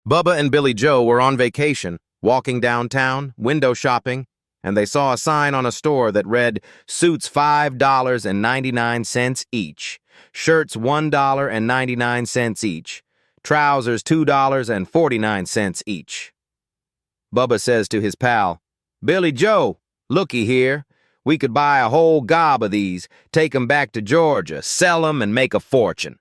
Bubba and Billy Joe were on vacation, walking downtown, window shopping, and they saw a sign on a store that read, "Suits $5.99 each, shirts $1.99 each, trousers $2.49 each." Bubba says to his pal, "Billy Joe, looky here. We could buy a whole gob of these, take 'em back to Georgia, sell 'em, and make a fortune.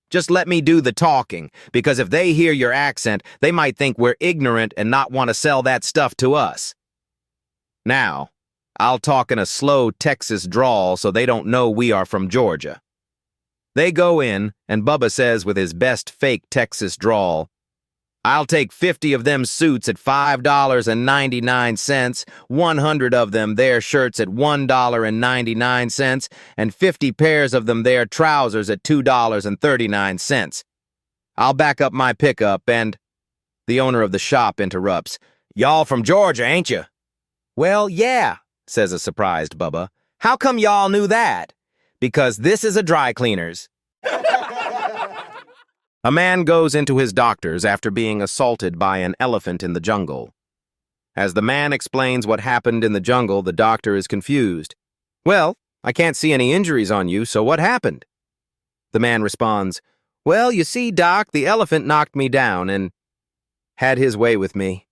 Just let me do the talking, because if they hear your accent, they might think we're ignorant and not want to sell that stuff to us. Now, I'll talk in a slow Texas drawl so they don't know we are from Georgia." They go in, and Bubba says with his best fake Texas drawl, "I'll take 50 of them suits at $5.99, 100 of them their shirts at $1.99, and 50 pairs of them their trousers at $2.39. I'll back up my pickup and—" The owner of the shop interrupts. "Y'all from Georgia, ain't you?" "Well, yeah," says a surprised Bubba. "How come y'all knew that?" "Because this is a dry cleaner's." A man goes into his doctor's after being assaulted by an elephant in the jungle. As the man explains what happened in the jungle, the doctor is confused. "Well, I can't see any injuries on you, so what happened?" The man responds, "Well, you see, Doc, the elephant knocked me down and had his way with me.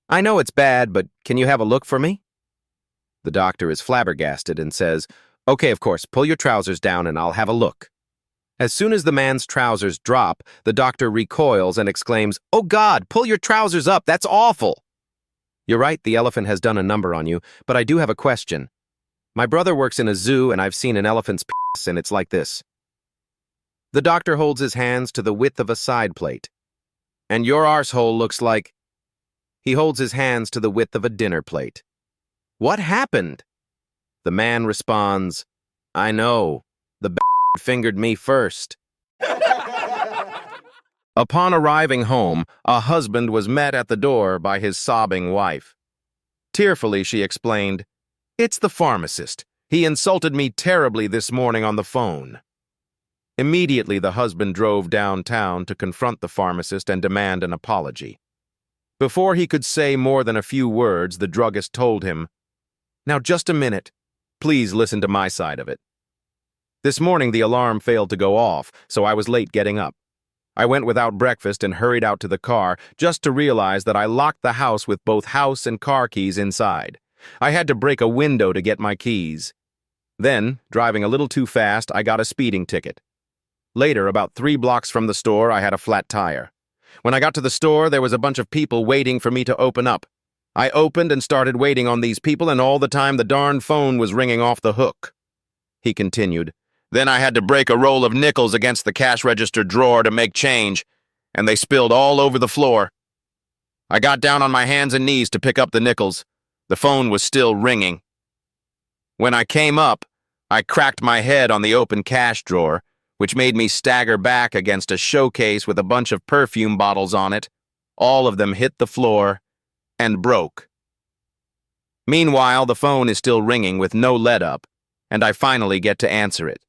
I know it's bad, but can you have a look for me?" The doctor is flabbergasted and says, "Okay, of course, pull your trousers down and I'll have a look." As soon as the man's trousers drop, the doctor recoils and exclaims, "Oh God, pull your trousers up, that's awful!" "You're right, the elephant has done a number on you, but I do have a question. My brother works in a zoo and I've seen an elephant's penis and it's like this." The doctor holds his hands to the width of a side plate. "And your arsehole looks like—" He holds his hands to the width of a dinner plate. "What happened?" The man responds, "I know, the fingered me first." Upon arriving home, a husband was met at the door by his sobbing wife. Tearfully, she explained, "It's the pharmacist. He insulted me terribly this morning on the phone." Immediately, the husband drove downtown to confront the pharmacist and demand an apology. Before he could say more than a few words, the druggist told him, "Now just a minute. Please listen to my side of it. This morning the alarm failed to go off, so I was late getting up. I went without breakfast and hurried out to the car just to realize that I locked the house with both house and car keys inside. I had to break a window to get my keys. Then, driving a little too fast, I got a speeding ticket. Later, about 3 blocks from the store, I had a flat tire. When I got to the store, there was a bunch of people waiting for me to open up. I opened and started waiting on these people, and all the time the darn phone was ringing off the hook." He continued, "Then I had to break a roll of nickels against the cash register drawer to make change, and they spilled all over the floor. I got down on my hands and knees to pick up the nickels. The phone was still ringing. When I came up, I cracked my head on the open cash drawer, which made me stagger back against a showcase with a bunch of perfume bottles on it. All of them hit the floor and broke. Meanwhile, the phone is still ringing with no let up, and I finally get to answer it.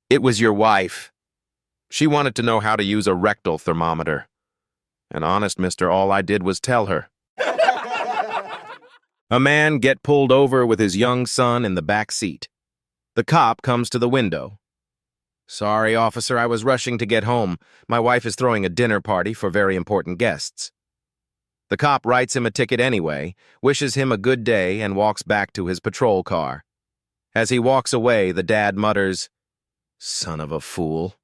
It was your wife. She wanted to know how to use a rectal thermometer. And honest, mister, all I did was tell her." A man get pulled over with his young son in the back seat. The cop comes to the window. "Sorry, officer, I was rushing to get home. My wife is throwing a dinner party for very important guests." The cop writes him a ticket anyway, wishes him a good day, and walks back to his patrol car. As he walks away, the dad mutters, "Son of a fool."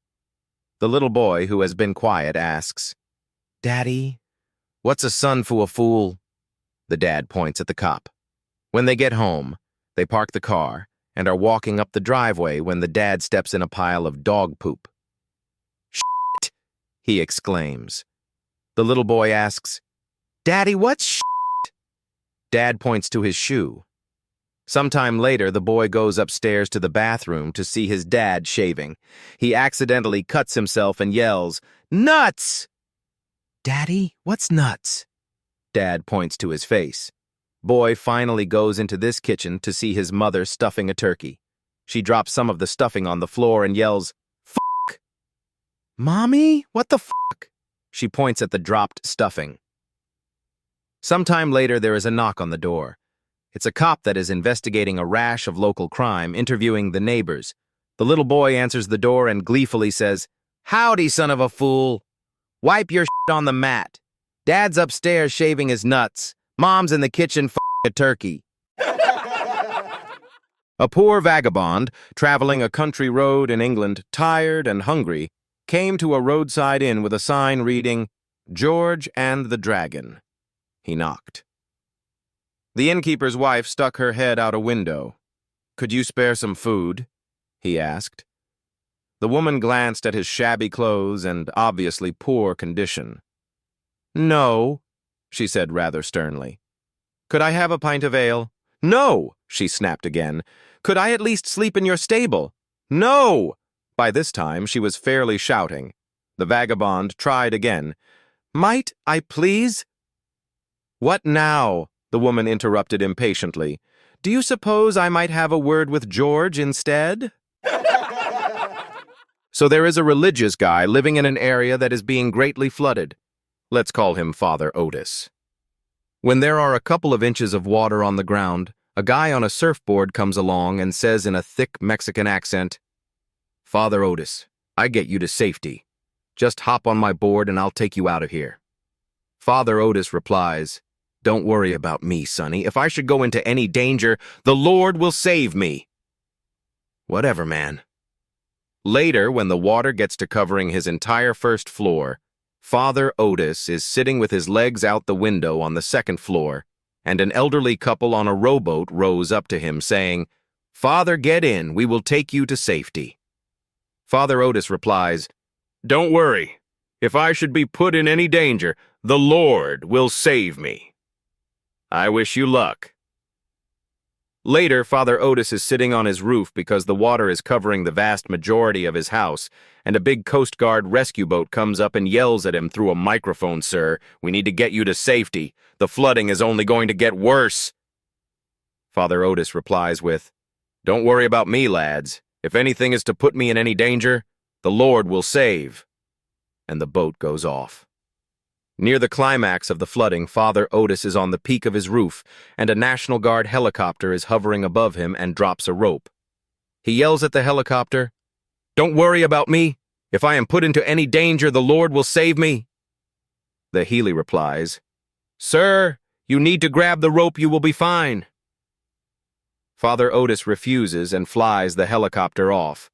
The little boy, who has been quiet, asks, "Daddy, what's a son for a fool?" The dad points at the cop. When they get home, they park the car and are walking up the driveway when the dad steps in a pile of dog poop. "Shit!" he exclaims. The little boy asks, "Daddy, what's shit?" Dad points to his shoe. Sometime later, the boy goes upstairs to the bathroom to see his dad shaving. He accidentally cuts himself and yells, "Nuts!" "Daddy, what's nuts?" Dad points to his face. Boy finally goes into this kitchen to see his mother stuffing a turkey. She drops some of the stuffing on the floor and yells, "Fuck!" "Mommy, what the fuck?" She points at the dropped stuffing. Sometime later, there is a knock on the door. It's a cop that is investigating a rash of local crime, interviewing the neighbors. The little boy answers the door and gleefully says, "Howdy, son of a fool. Wipe your shit on the mat. Dad's upstairs shaving his nuts. Mom's in the kitchen f***ing a turkey." A poor vagabond, traveling a country road in England, tired and hungry, came to a roadside inn with a sign reading, "George and the Dragon." He knocked. The innkeeper's wife stuck her head out a window. "Could you spare some food?" he asked. The woman glanced at his shabby clothes and obviously poor condition. "No," she said rather sternly. "Could I have a pint of ale?" "No," she snapped again. "Could I at least sleep in your stable?" "No!" By this time, she was fairly shouting. The vagabond tried again. "Might I please?" "What now?" the woman interrupted impatiently. "Do you suppose I might have a word with George instead?" So there is a religious guy living in an area that is being greatly flooded. Let's call him Father Otis. When there are a couple of inches of water on the ground, a guy on a surfboard comes along and says in a thick Mexican accent, "Father Otis, I get you to safety. Just hop on my board and I'll take you out of here." Father Otis replies, "Don't worry about me, sonny. If I should go into any danger, the Lord will save me." Whatever, man. Later, when the water gets to covering his entire first floor, Father Otis is sitting with his legs out the window on the second floor, and an elderly couple on a rowboat rows up to him saying, "Father, get in. We will take you to safety." Father Otis replies, "Don't worry. If I should be put in any danger, the Lord will save me. I wish you luck." Later, Father Otis is sitting on his roof because the water is covering the vast majority of his house, and a big Coast Guard rescue boat comes up and yells at him through a microphone, "Sir, we need to get you to safety. The flooding is only going to get worse." Father Otis replies with, "Don't worry about me, lads. If anything is to put me in any danger, the Lord will save." And the boat goes off. Near the climax of the flooding, Father Otis is on the peak of his roof, and a National Guard helicopter is hovering above him and drops a rope. He yells at the helicopter, "Don't worry about me. If I am put into any danger, the Lord will save me." The heli replies, "Sir, you need to grab the rope, you will be fine." Father Otis refuses and flies the helicopter off.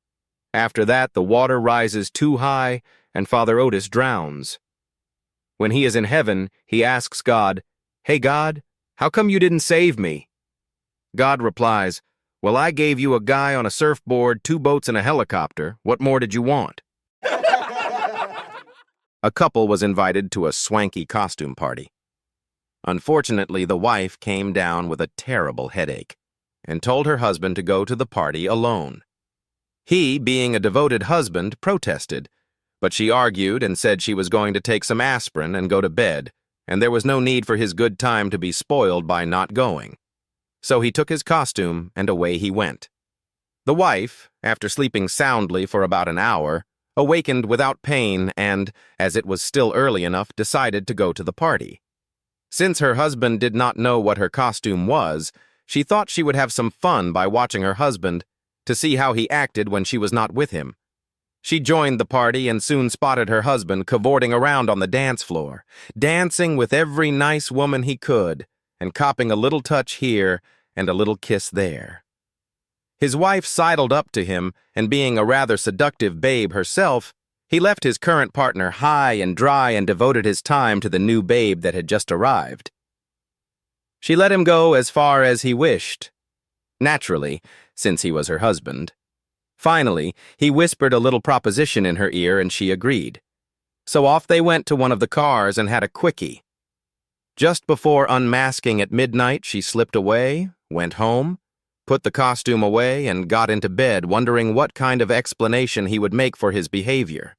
After that, the water rises too high, and Father Otis drowns. When he is in heaven, he asks God, "Hey God, how come you didn't save me?" God replies, "Well, I gave you a guy on a surfboard, 2 boats, and a helicopter. What more did you want?" A couple was invited to a swanky costume party. Unfortunately, the wife came down with a terrible headache and told her husband to go to the party alone. He, being a devoted husband, protested, but she argued and said she was going to take some aspirin and go to bed, and there was no need for his good time to be spoiled by not going. So he took his costume and away he went. The wife, after sleeping soundly for about an hour, awakened without pain and, as it was still early enough, decided to go to the party. Since her husband did not know what her costume was, she thought she would have some fun by watching her husband to see how he acted when she was not with him. She joined the party and soon spotted her husband cavorting around on the dance floor, dancing with every nice woman he could, and copping a little touch here and a little kiss there. His wife sidled up to him, and being a rather seductive babe herself, he left his current partner high and dry and devoted his time to the new babe that had just arrived. She let him go as far as he wished. Naturally, since he was her husband. Finally, he whispered a little proposition in her ear and she agreed. So off they went to one of the cars and had a quickie. Just before unmasking at midnight, she slipped away, went home, put the costume away, and got into bed, wondering what kind of explanation he would make for his behavior.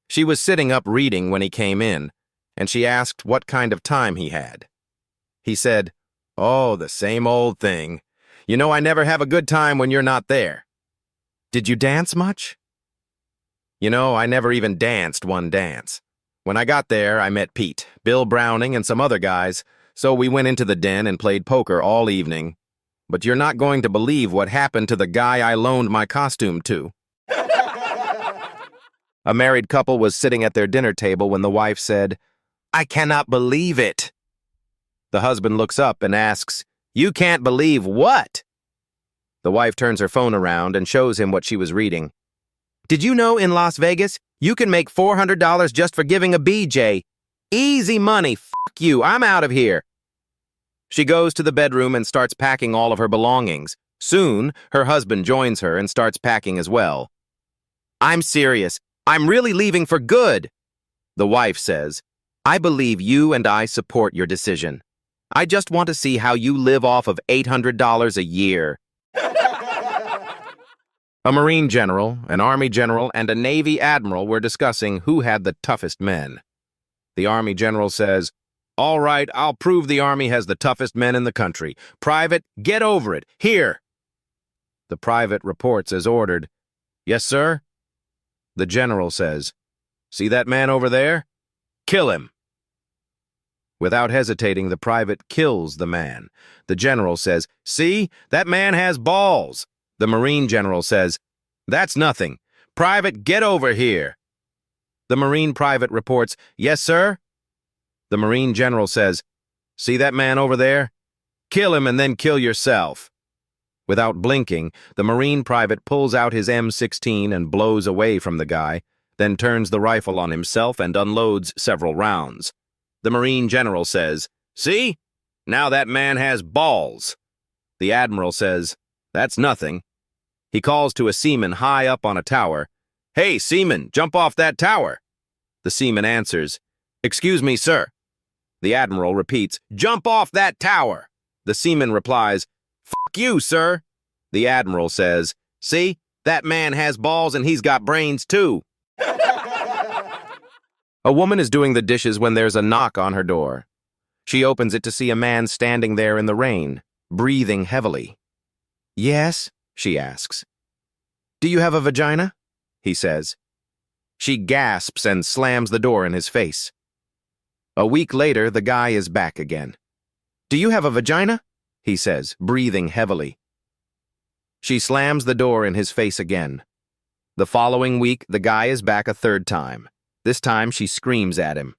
She was sitting up reading when he came in, and she asked what kind of time he had. He said, "Oh, the same old thing. You know I never have a good time when you're not there." "Did you dance much?" "You know, I never even danced one dance. When I got there, I met Pete, Bill Browning, and some other guys, so we went into the den and played poker all evening. But you're not going to believe what happened to the guy I loaned my costume to. A married couple was sitting at their dinner table when the wife said, "I cannot believe it." The husband looks up and asks, "You can't believe what?" The wife turns her phone around and shows him what she was reading. "Did you know in Las Vegas, you can make $400 just for giving a BJ? Easy money, fuck you, I'm out of here." She goes to the bedroom and starts packing all of her belongings. Soon, her husband joins her and starts packing as well. "I'm serious. I'm really leaving for good." The wife says, "I believe you and I support your decision. I just want to see how you live off of $800 a year." A Marine general, an Army general, and a Navy admiral were discussing who had the toughest men. The Army general says, "All right, I'll prove the Army has the toughest men in the country. Private, get over it. Here." The private reports as ordered. "Yes, sir." The general says, "See that man over there? Kill him." Without hesitating, the private kills the man. The general says, "See, that man has balls." The Marine general says, "That's nothing. Private, get over here." The Marine private reports, "Yes, sir." The Marine general says, "See that man over there? Kill him and then kill yourself." Without blinking, the Marine private pulls out his M16 and blows away from the guy, then turns the rifle on himself and unloads several rounds. The Marine general says, "See? Now that man has balls." The admiral says, "That's nothing." He calls to a seaman high up on a tower, "Hey, seaman, jump off that tower." The seaman answers, "Excuse me, sir." The admiral repeats, "Jump off that tower." The seaman replies, "Fuck you, sir." The admiral says, "See, that man has balls and he's got brains too." A woman is doing the dishes when there's a knock on her door. She opens it to see a man standing there in the rain, breathing heavily. "Yes?" she asks. "Do you have a vagina?" he says. She gasps and slams the door in his face. A week later, the guy is back again. "Do you have a vagina?" he says, breathing heavily. She slams the door in his face again. The following week, the guy is back a third time. This time, she screams at him.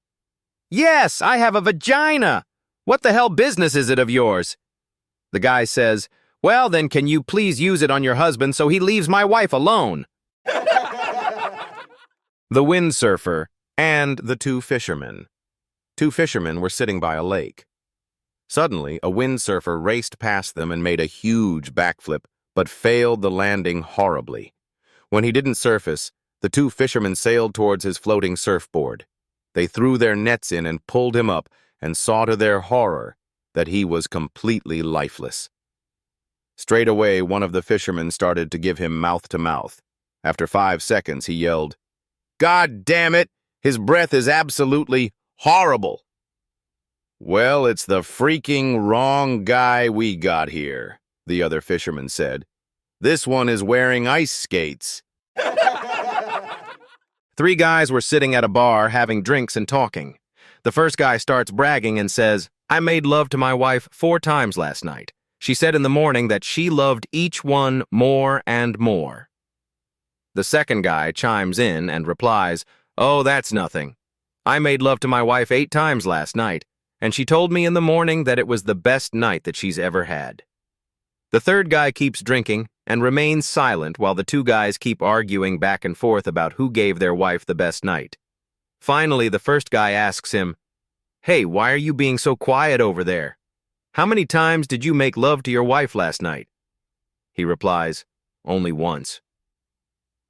"Yes, I have a vagina! What the hell business is it of yours?" The guy says, "Well, then can you please use it on your husband so he leaves my wife alone?" The windsurfer and the two fishermen. Two fishermen were sitting by a lake. Suddenly, a windsurfer raced past them and made a huge backflip, but failed the landing horribly. When he didn't surface, the two fishermen sailed towards his floating surfboard. They threw their nets in and pulled him up and saw to their horror that he was completely lifeless. Straight away, one of the fishermen started to give him mouth-to-mouth. After 5 seconds, he yelled, "God damn it! His breath is absolutely horrible." "Well, it's the freaking wrong guy we got here," the other fisherman said. "This one is wearing ice skates." 3 guys were sitting at a bar having drinks and talking. The first guy starts bragging and says, "I made love to my wife 4 times last night. She said in the morning that she loved each one more and more." The second guy chimes in and replies, "Oh, that's nothing. I made love to my wife 8 times last night, and she told me in the morning that it was the best night that she's ever had." The third guy keeps drinking and remains silent while the 2 guys keep arguing back and forth about who gave their wife the best night. Finally, the first guy asks him, "Hey, why are you being so quiet over there? How many times did you make love to your wife last night?" He replies, "Only once."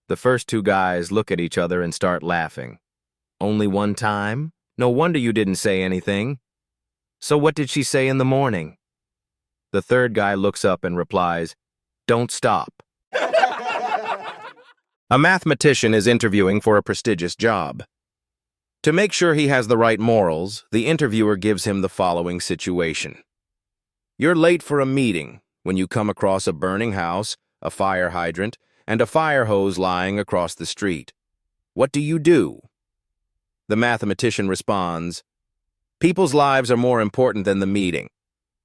The first 2 guys look at each other and start laughing. "Only one time? No wonder you didn't say anything. So what did she say in the morning?" The third guy looks up and replies, "Don't stop." A mathematician is interviewing for a prestigious job. To make sure he has the right morals, the interviewer gives him the following situation. You're late for a meeting when you come across a burning house, a fire hydrant, and a fire hose lying across the street. What do you do? The mathematician responds, "People's lives are more important than the meeting.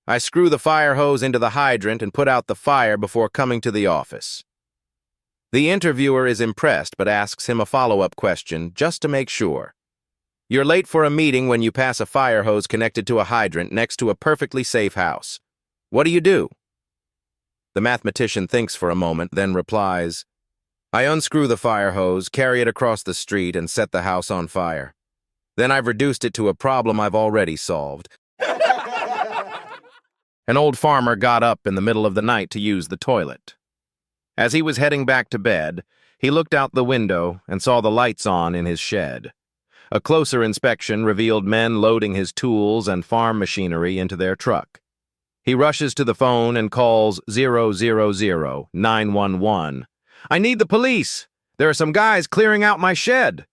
I screw the fire hose into the hydrant and put out the fire before coming to the office." The interviewer is impressed but asks him a follow-up question just to make sure. "You're late for a meeting when you pass a fire hose connected to a hydrant next to a perfectly safe house. What do you do?" The mathematician thinks for a moment, then replies, "I unscrew the fire hose, carry it across the street, and set the house on fire. Then I've reduced it to a problem I've already solved." An old farmer got up in the middle of the night to use the toilet. As he was heading back to bed, he looked out the window and saw the lights on in his shed. A closer inspection revealed men loading his tools and farm machinery into their truck. He rushes to the phone and calls 000-911. "I need the police. There are some guys clearing out my shed."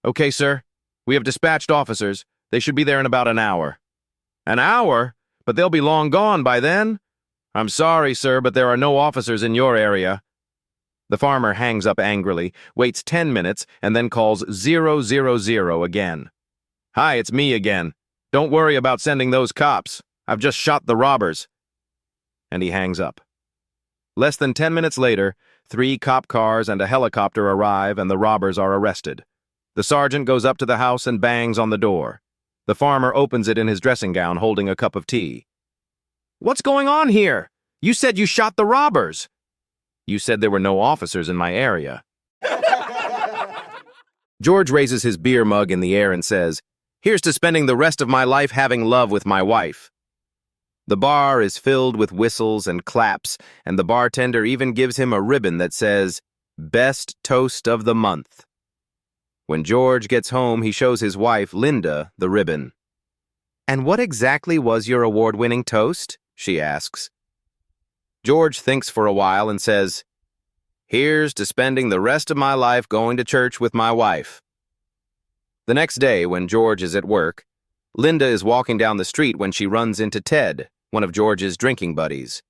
"Okay, sir. We have dispatched officers. They should be there in about an hour." "An hour? But they'll be long gone by then." "I'm sorry, sir, but there are no officers in your area." The farmer hangs up angrily, waits 10 minutes, and then calls 000 again. "Hi, it's me again. Don't worry about sending those cops. I've just shot the robbers." And he hangs up. Less than 10 minutes later, 3 cop cars and a helicopter arrive and the robbers are arrested. The sergeant goes up to the house and bangs on the door. The farmer opens it in his dressing gown, holding a cup of tea. "What's going on here? You said you shot the robbers." "You said there were no officers in my area." George raises his beer mug in the air and says, "Here's to spending the rest of my life having love with my wife." The bar is filled with whistles and claps, and the bartender even gives him a ribbon that says, "Best Toast of the Month." When George gets home, he shows his wife, Linda, the ribbon. "And what exactly was your award-winning toast?" she asks. George thinks for a while and says, "Here's to spending the rest of my life going to church with my wife." The next day, when George is at work, Linda is walking down the street when she runs into Ted, one of George's drinking buddies.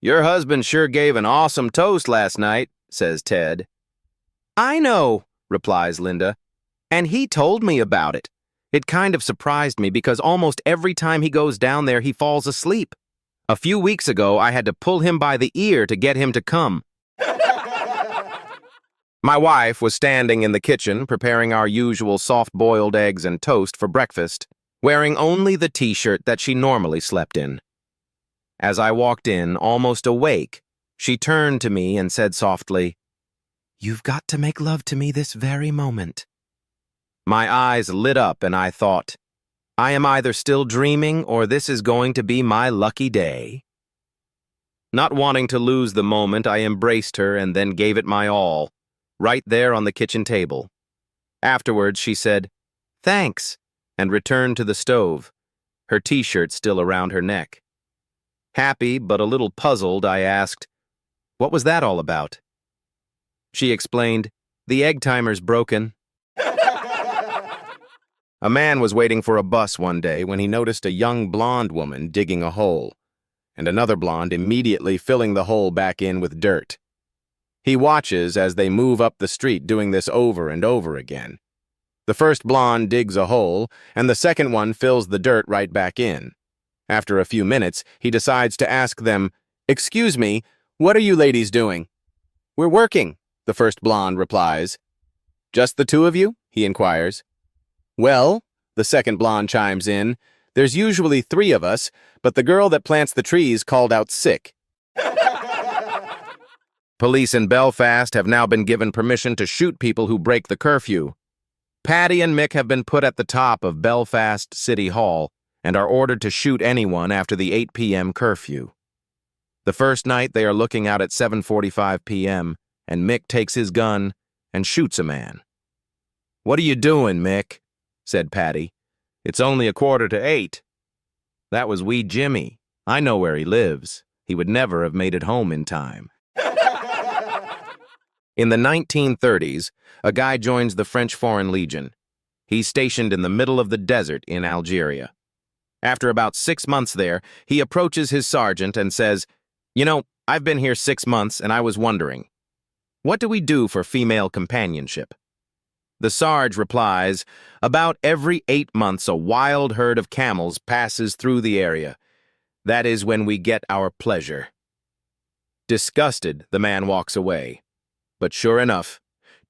"Your husband sure gave an awesome toast last night," says Ted. "I know," replies Linda, "and he told me about it. It kind of surprised me because almost every time he goes down there he falls asleep. A few weeks ago I had to pull him by the ear to get him to come." My wife was standing in the kitchen preparing our usual soft-boiled eggs and toast for breakfast, wearing only the t-shirt that she normally slept in. As I walked in, almost awake, she turned to me and said softly, "You've got to make love to me this very moment." My eyes lit up and I thought, I am either still dreaming or this is going to be my lucky day. Not wanting to lose the moment, I embraced her and then gave it my all, right there on the kitchen table. Afterwards, she said, "Thanks," and returned to the stove, her t-shirt still around her neck. Happy but a little puzzled, I asked, "What was that all about?" She explained, "The egg timer's broken." A man was waiting for a bus one day when he noticed a young blonde woman digging a hole, and another blonde immediately filling the hole back in with dirt. He watches as they move up the street doing this over and over again. The first blonde digs a hole, and the second one fills the dirt right back in. After a few minutes, he decides to ask them, "Excuse me, what are you ladies doing?" "We're working," the first blonde replies. "Just the two of you?" he inquires. "Well," the second blonde chimes in, "there's usually 3 of us, but the girl that plants the trees called out sick." Police in Belfast have now been given permission to shoot people who break the curfew. Paddy and Mick have been put at the top of Belfast City Hall and are ordered to shoot anyone after the 8 p.m. curfew. The first night they are looking out at 7:45 p.m., and Mick takes his gun and shoots a man. "What are you doing, Mick?" said Paddy. "It's only 7:45. "That was wee Jimmy. I know where he lives. He would never have made it home in time." In the 1930s, a guy joins the French Foreign Legion. He's stationed in the middle of the desert in Algeria. After about 6 months there, he approaches his sergeant and says, "You know, I've been here 6 months and I was wondering, what do we do for female companionship?" The Sarge replies, "About every 8 months a wild herd of camels passes through the area. That is when we get our pleasure." Disgusted, the man walks away. But sure enough,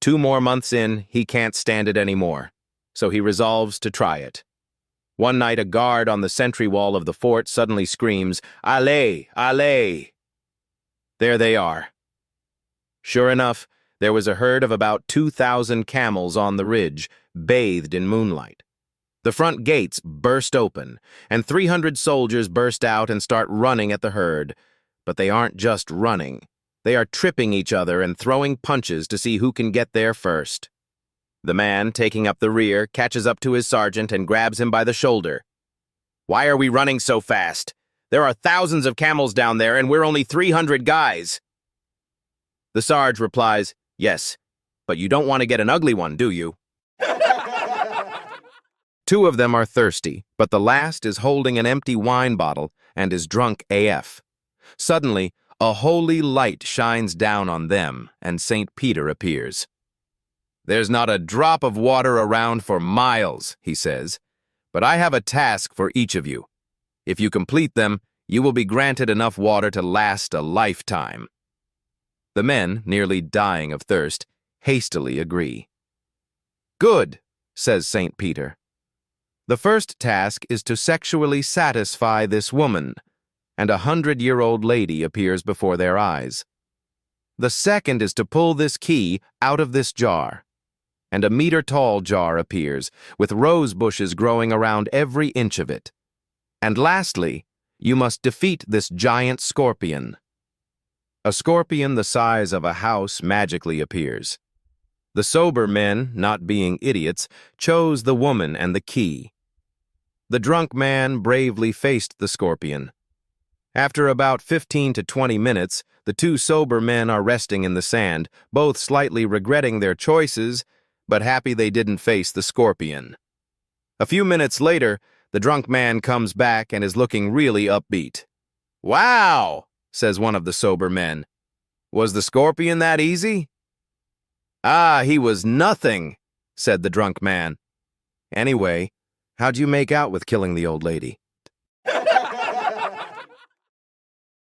2 more months in, he can't stand it anymore, so he resolves to try it. One night, a guard on the sentry wall of the fort suddenly screams, "Allez, allez!" There they are. Sure enough, there was a herd of about 2,000 camels on the ridge, bathed in moonlight. The front gates burst open, and 300 soldiers burst out and start running at the herd. But they aren't just running. They are tripping each other and throwing punches to see who can get there first. The man, taking up the rear, catches up to his sergeant and grabs him by the shoulder. "Why are we running so fast? There are thousands of camels down there, and we're only 300 guys. The Sarge replies, "Yes, but you don't want to get an ugly one, do you?" Two of them are thirsty, but the last is holding an empty wine bottle and is drunk AF. Suddenly, a holy light shines down on them, and St. Peter appears. "There's not a drop of water around for miles," he says, "but I have a task for each of you. If you complete them, you will be granted enough water to last a lifetime." The men, nearly dying of thirst, hastily agree. "Good," says St. Peter. "The first task is to sexually satisfy this woman," and a 100-year-old lady appears before their eyes. "The second is to pull this key out of this jar," and a meter-tall jar appears, with rose bushes growing around every inch of it. "And lastly, you must defeat this giant scorpion." A scorpion the size of a house magically appears. The sober men, not being idiots, chose the woman and the key. The drunk man bravely faced the scorpion. After about 15 to 20 minutes, the two sober men are resting in the sand, both slightly regretting their choices, but happy they didn't face the scorpion. A few minutes later, the drunk man comes back and is looking really upbeat. "Wow," says one of the sober men. "Was the scorpion that easy?" "Ah, he was nothing," said the drunk man. "Anyway, how'd you make out with killing the old lady?"